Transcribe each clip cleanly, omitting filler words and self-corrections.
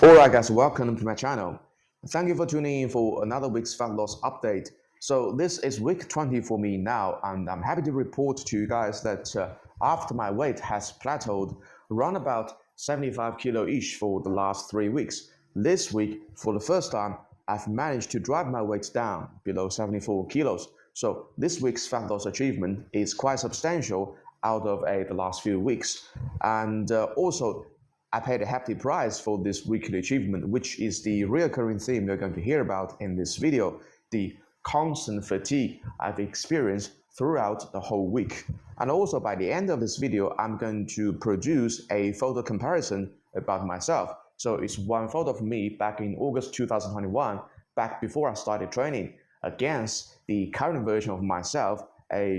Alright guys, welcome to my channel. Thank you for tuning in for another week's fat loss update. So this is week 20 for me now, and I'm happy to report to you guys that after my weight has plateaued around about 75 kilo each for the last 3 weeks, this week for the first time I've managed to drive my weight down below 74 kilos. So this week's fat loss achievement is quite substantial out of the last few weeks, and also I paid a hefty price for this weekly achievement, which is the recurring theme you're going to hear about in this video, the constant fatigue I've experienced throughout the whole week. And also by the end of this video, I'm going to produce a photo comparison about myself. So it's one photo of me back in August 2021, back before I started training, against the current version of myself,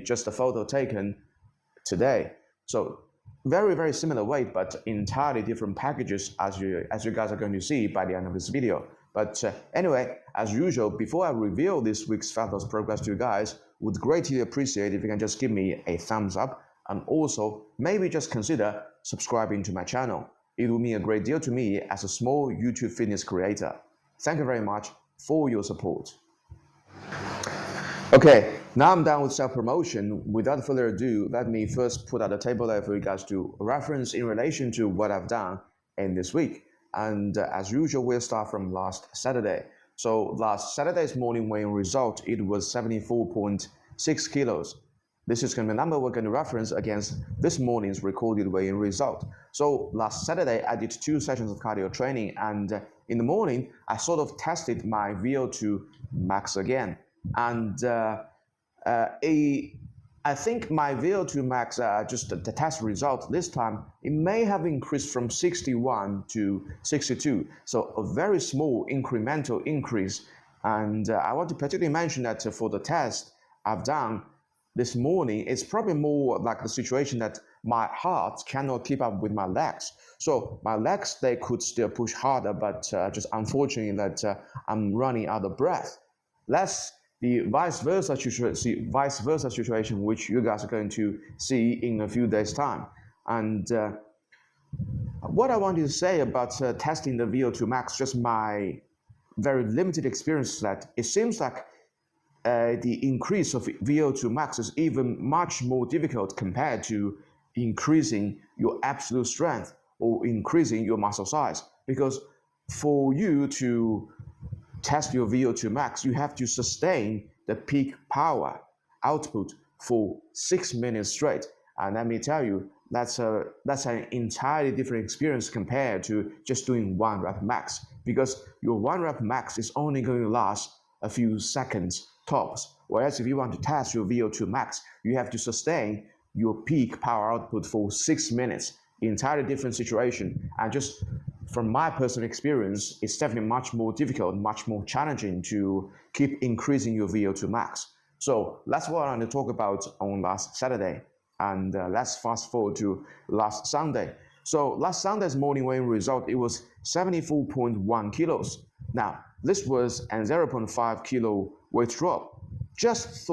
just a photo taken today. So very similar weight, but entirely different packages, as you guys are going to see by the end of this video. But anyway, as usual, before I reveal this week's fat loss progress to you guys, would greatly appreciate if you can just give me a thumbs up, and also maybe just consider subscribing to my channel. It will mean a great deal to me as a small YouTube fitness creator. Thank you very much for your support. Okay, now I'm done with self-promotion. Without further ado, let me first put out a table there for you guys to reference in relation to what I've done in this week. And as usual, we'll start from last Saturday. So last Saturday's morning weigh-in result, it was 74.6 kilos. This is going to be the number we're going to reference against this morning's recorded weigh-in result. So last Saturday, I did 2 sessions of cardio training, and in the morning, I sort of tested my VO2 max again. And I think my VO2 max, just the test result this time, it may have increased from 61 to 62. So a very small incremental increase. And I want to particularly mention that for the test I've done this morning, it's probably more like the situation that my heart cannot keep up with my legs. So my legs, they could still push harder, but just unfortunately that I'm running out of breath. That's the vice versa situation, which you guys are going to see in a few days' time. And what I wanted to say about testing the VO2 max, just my very limited experience, is that it seems like the increase of VO2 max is even much more difficult compared to increasing your absolute strength or increasing your muscle size. Because for you to test your VO2 max, you have to sustain the peak power output for 6 minutes straight. And let me tell you, that's an entirely different experience compared to just doing 1 rep max, because your 1 rep max is only going to last a few seconds tops. Whereas if you want to test your VO2 max, you have to sustain your peak power output for 6 minutes. Entirely different situation. And just from my personal experience, it's definitely much more difficult, much more challenging to keep increasing your VO2 max. So that's what I want to talk about on last Saturday. And let's fast forward to last Sunday. So last Sunday's morning weigh-in result, it was 74.1 kilos. Now, this was a 0.5 kilo weight drop. Just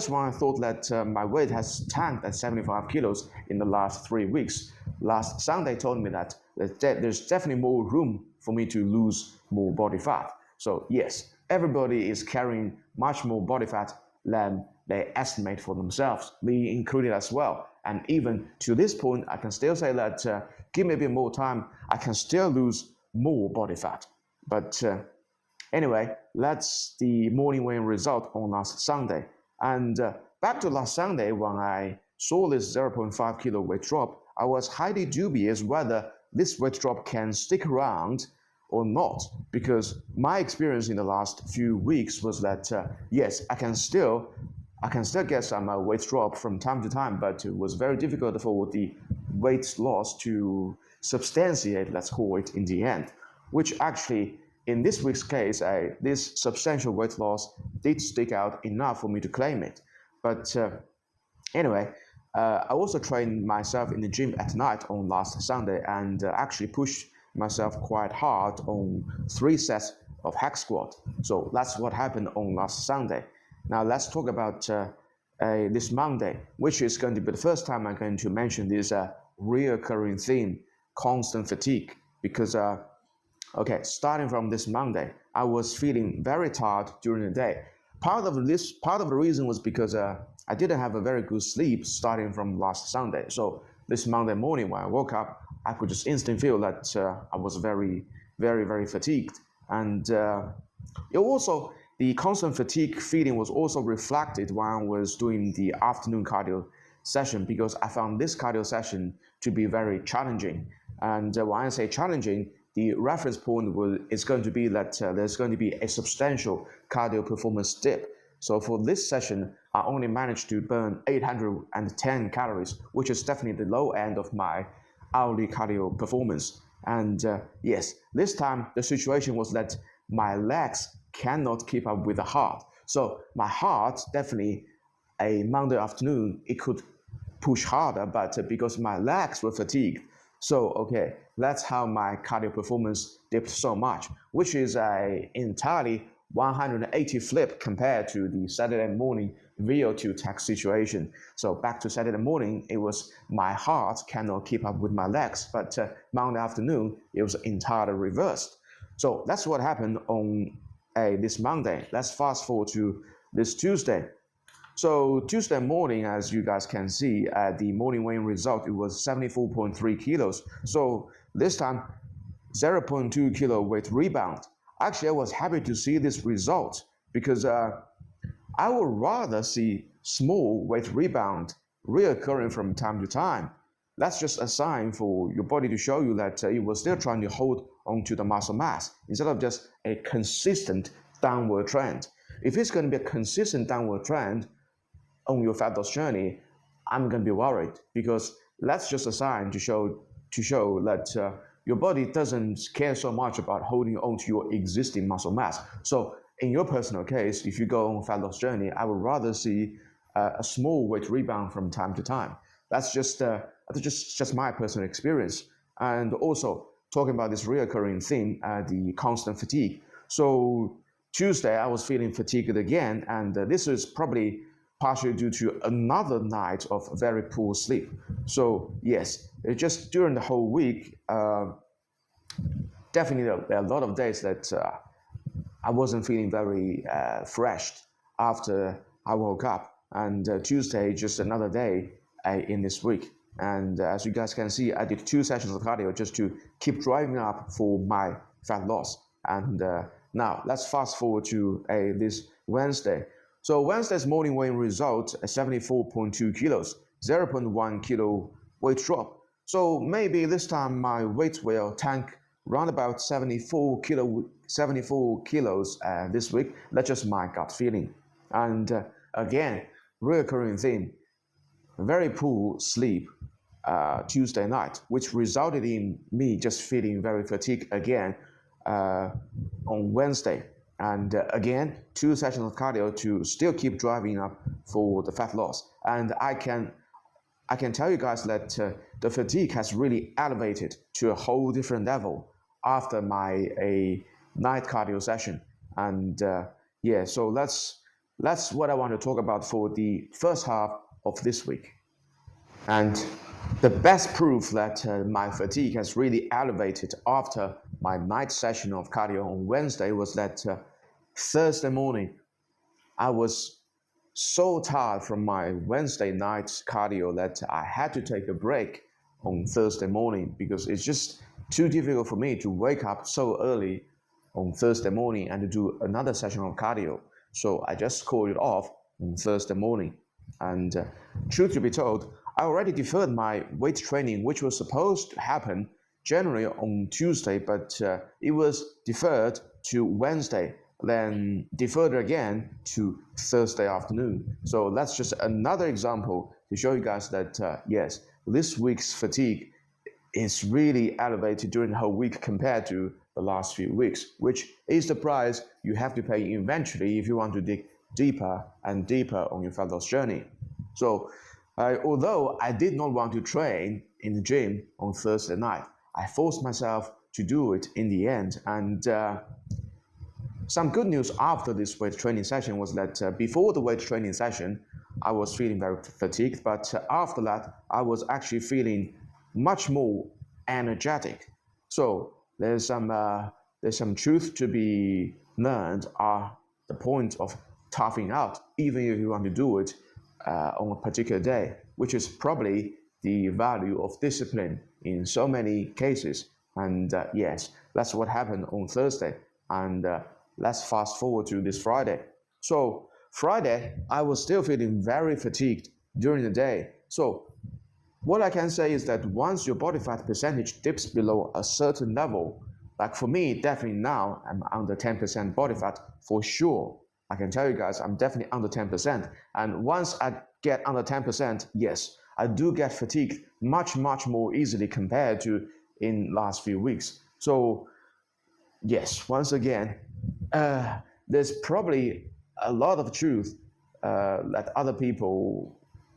when I thought that my weight has tanked at 75 kilos in the last 3 weeks, last Sunday told me that there's definitely more room for me to lose more body fat. So yes, everybody is carrying much more body fat than they estimate for themselves, me included as well. And even to this point, I can still say that give me a bit more time, I can still lose more body fat. But anyway, that's the morning weigh-in result on last Sunday. And back to last Sunday, when I saw this 0.5 kilo weight drop, I was highly dubious whether this weight drop can stick around or not, because my experience in the last few weeks was that yes, I can still get some weight drop from time to time, but it was very difficult for the weight loss to substantiate, let's call it, in the end, which actually in this week's case, this substantial weight loss did stick out enough for me to claim it. But anyway, I also trained myself in the gym at night on last Sunday, and actually pushed myself quite hard on 3 sets of hack squat. So that's what happened on last Sunday. Now let's talk about this Monday, which is going to be the first time I'm going to mention this recurring theme, constant fatigue, because Okay, starting from this Monday, I was feeling very tired during the day. Part of the reason was because I didn't have a very good sleep starting from last Sunday. So this Monday morning when I woke up, I could just instantly feel that I was very fatigued. And it also, the constant fatigue feeling was also reflected when I was doing the afternoon cardio session because I found this cardio session to be very challenging. And when I say challenging, the reference point is going to be that there's going to be a substantial cardio performance dip. So for this session, I only managed to burn 810 calories, which is definitely the low end of my hourly cardio performance. And yes, this time the situation was that my legs cannot keep up with the heart. So my heart definitely a Monday afternoon, it could push harder, but because my legs were fatigued, so okay, that's how my cardio performance dipped so much, which is a entirely 180 flip compared to the Saturday morning VO2 tax situation. So back to Saturday morning, it was my heart cannot keep up with my legs, but Monday afternoon, it was entirely reversed. So that's what happened on this Monday. Let's fast forward to this Tuesday. So Tuesday morning, as you guys can see, the morning weighing result, it was 74.3 kilos. So this time, 0.2 kilo weight rebound. Actually, I was happy to see this result because I would rather see small weight rebound reoccurring from time to time. That's just a sign for your body to show you that it was still trying to hold onto the muscle mass instead of just a consistent downward trend. If it's going to be a consistent downward trend, on your fat loss journey, I'm going to be worried because that's just a sign to show that your body doesn't care so much about holding on to your existing muscle mass. So in your personal case, if you go on a fat loss journey, I would rather see a small weight rebound from time to time. That's just my personal experience. And also talking about this reoccurring theme, the constant fatigue. So Tuesday, I was feeling fatigued again, and this is probably partially due to another night of very poor sleep. So yes, just during the whole week, definitely there are a lot of days that I wasn't feeling very fresh after I woke up. And Tuesday, just another day in this week. And as you guys can see, I did 2 sessions of cardio just to keep driving up for my fat loss. And now let's fast forward to this Wednesday. So Wednesday's morning weighing result, 74.2 kilos, 0.1 kilo weight drop. So maybe this time my weight will tank around about 74 kilos this week. That's just my gut feeling. And again, recurring theme, very poor sleep Tuesday night, which resulted in me just feeling very fatigued again on Wednesday. And again, 2 sessions of cardio to still keep driving up for the fat loss. And I can tell you guys that the fatigue has really elevated to a whole different level after my night cardio session. And yeah, so that's what I want to talk about for the first half of this week. And the best proof that my fatigue has really elevated after my night session of cardio on Wednesday was that Thursday morning, I was so tired from my Wednesday night cardio that I had to take a break on Thursday morning because it's just too difficult for me to wake up so early on Thursday morning and to do another session of cardio. So I just called it off on Thursday morning. And truth to be told, I already deferred my weight training, which was supposed to happen generally on Tuesday, but it was deferred to Wednesday, then deferred again to Thursday afternoon. So that's just another example to show you guys that yes, this week's fatigue is really elevated during the whole week compared to the last few weeks, which is the price you have to pay eventually if you want to dig deeper and deeper on your fat loss journey. So although I did not want to train in the gym on Thursday night, I forced myself to do it in the end. And some good news after this weight training session was that before the weight training session, I was feeling very fatigued, but after that, I was actually feeling much more energetic. So there's some truth to be learned are the point of toughing out, even if you want to do it on a particular day, which is probably the value of discipline in so many cases. And yes, that's what happened on Thursday. And let's fast forward to this Friday. So Friday, I was still feeling very fatigued during the day. So what I can say is that once your body fat percentage dips below a certain level, like for me, definitely now I'm under 10% body fat for sure. I can tell you guys, I'm definitely under 10%. And once I get under 10%, yes, I do get fatigued much more easily compared to in last few weeks. So yes, once again, there's probably a lot of truth that other people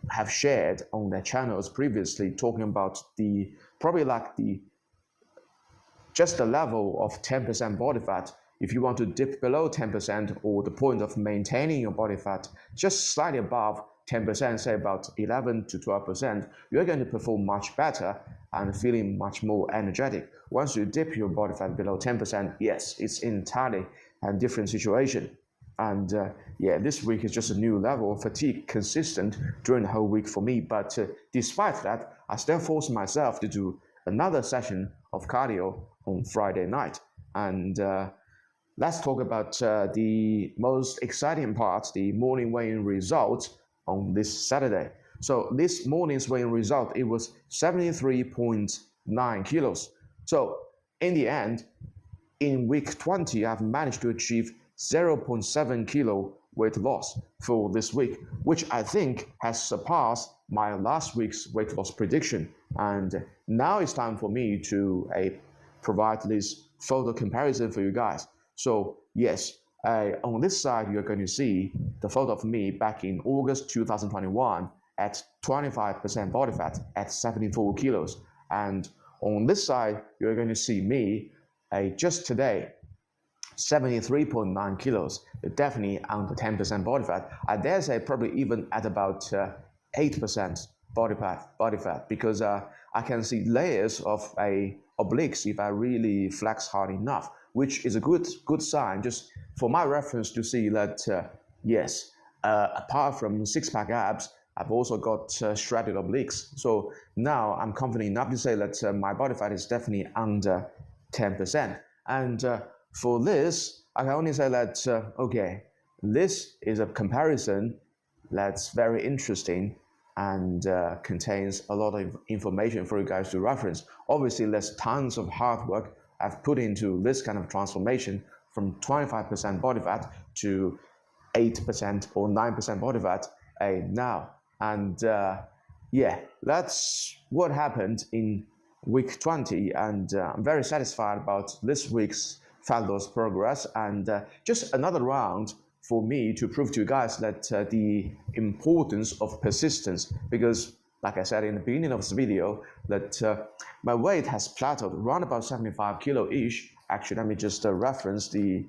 have shared on their channels previously, talking about the probably like the just the level of 10% body fat. If you want to dip below 10%, or the point of maintaining your body fat just slightly above 10%, say about 11 to 12%, you're going to perform much better and feeling much more energetic. Once you dip your body fat below 10%, yes, it's entirely a different situation. And yeah, this week is just a new level of fatigue consistent during the whole week for me. But despite that, I still force myself to do another session of cardio on Friday night. And let's talk about the most exciting part, the morning weigh-in result on this Saturday. So this morning's weigh-in result, it was 73.9 kilos. So in the end, in week 20, I've managed to achieve 0.7 kilo weight loss for this week, which I think has surpassed my last week's weight loss prediction. And now it's time for me to provide this photo comparison for you guys. So yes, on this side, you're going to see the photo of me back in August 2021 at 25% body fat at 74 kilos. And on this side, you're going to see me just today, 73.9 kilos, definitely under 10% body fat. I dare say probably even at about 8% body fat, because I can see layers of obliques if I really flex hard enough, which is a good sign, just for my reference to see that yes, apart from six-pack abs, I've also got shredded obliques. So now I'm confident enough to say that my body fat is definitely under 10%. And for this, I can only say that, okay, this is a comparison that's very interesting and contains a lot of information for you guys to reference. Obviously, there's tons of hard work I've put into this kind of transformation from 25% body fat to 8% or 9% body fat now. And yeah, that's what happened in week 20, and I'm very satisfied about this week's fat loss progress, and just another round for me to prove to you guys that the importance of persistence, because like I said in the beginning of this video, that my weight has plateaued around about 75 kilo-ish. Actually, let me just reference the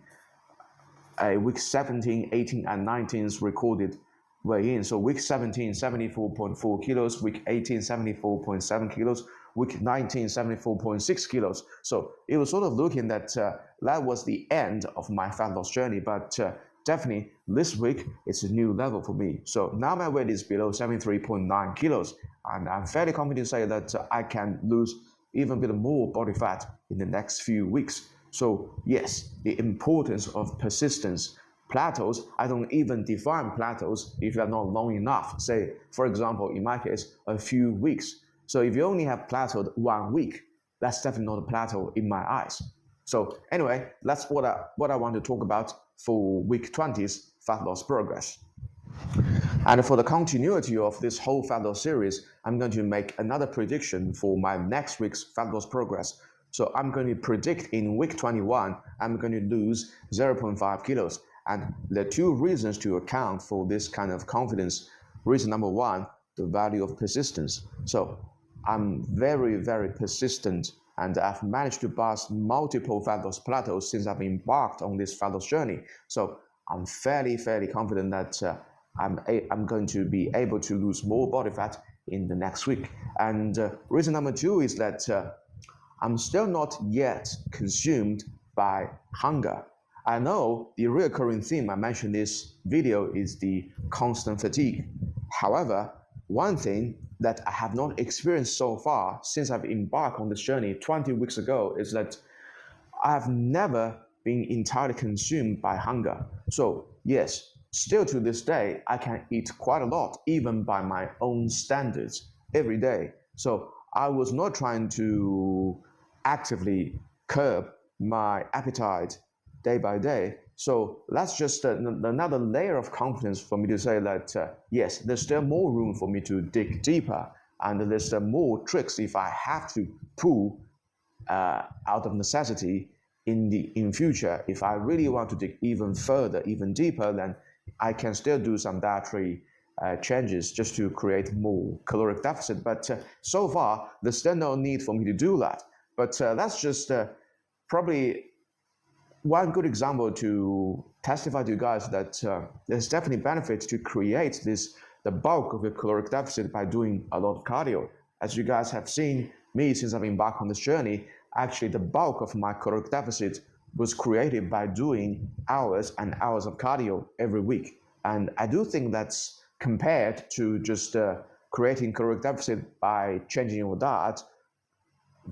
week 17, 18, and 19's recorded weigh-in. So week 17, 74.4 kilos, week 18, 74.7 kilos, week 19, 74.6 kilos. So it was sort of looking that that was the end of my fat loss journey, but definitely this week it's a new level for me. So now my weight is below 73.9 kilos, and I'm fairly confident to say that I can lose even a bit more body fat in the next few weeks. So yes, the importance of persistence. Plateaus, I don't even define plateaus if they're not long enough. Say, for example, in my case, a few weeks. So if you only have plateaued 1 week, that's definitely not a plateau in my eyes. So anyway, that's what I want to talk about for week 20's fat loss progress. And for the continuity of this whole fat loss series, I'm going to make another prediction for my next week's fat loss progress. So I'm going to predict in week 21, I'm going to lose 0.5 kilos. And there are two reasons to account for this kind of confidence. Reason number one, the value of persistence. So I'm very persistent, and I've managed to pass multiple fat loss plateaus since I've embarked on this fat loss journey. So I'm fairly confident that I'm going to be able to lose more body fat in the next week. And reason number two is that I'm still not yet consumed by hunger. I know the recurring theme I mentioned in this video is the constant fatigue. However, one thing that I have not experienced so far since I've embarked on this journey 20 weeks ago is that I have never been entirely consumed by hunger. So yes, still to this day, I can eat quite a lot, even by my own standards, every day. So I was not trying to actively curb my appetite day by day. So that's just another layer of confidence for me to say that, yes, there's still more room for me to dig deeper, and there's still more tricks if I have to pull out of necessity in future. If I really want to dig even further, even deeper, then I can still do some dietary changes just to create more caloric deficit. But so far, there's still no need for me to do that. But that's just probably one good example to testify to you guys that there's definitely benefit to create the bulk of your caloric deficit by doing a lot of cardio. As you guys have seen me since I've embarked on this journey, actually the bulk of my caloric deficit was created by doing hours and hours of cardio every week. And I do think that's compared to just creating caloric deficit by changing your diet.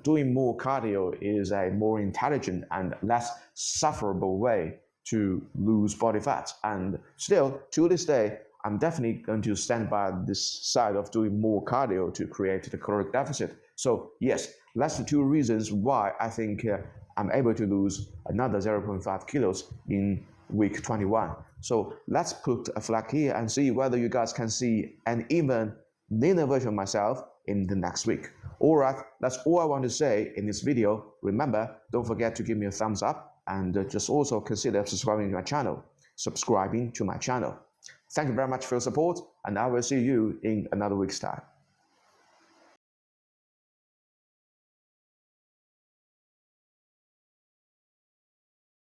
Doing more cardio is a more intelligent and less sufferable way to lose body fat. And still, to this day, I'm definitely going to stand by this side of doing more cardio to create the caloric deficit. So yes, that's the two reasons why I think I'm able to lose another 0.5 kilos in week 21. So let's put a flag here and see whether you guys can see an even leaner version of myself in the next week. Alright, that's all I want to say in this video. Remember, don't forget to give me a thumbs up and just also consider subscribing to my channel. Thank you very much for your support, and I will see you in another week's time.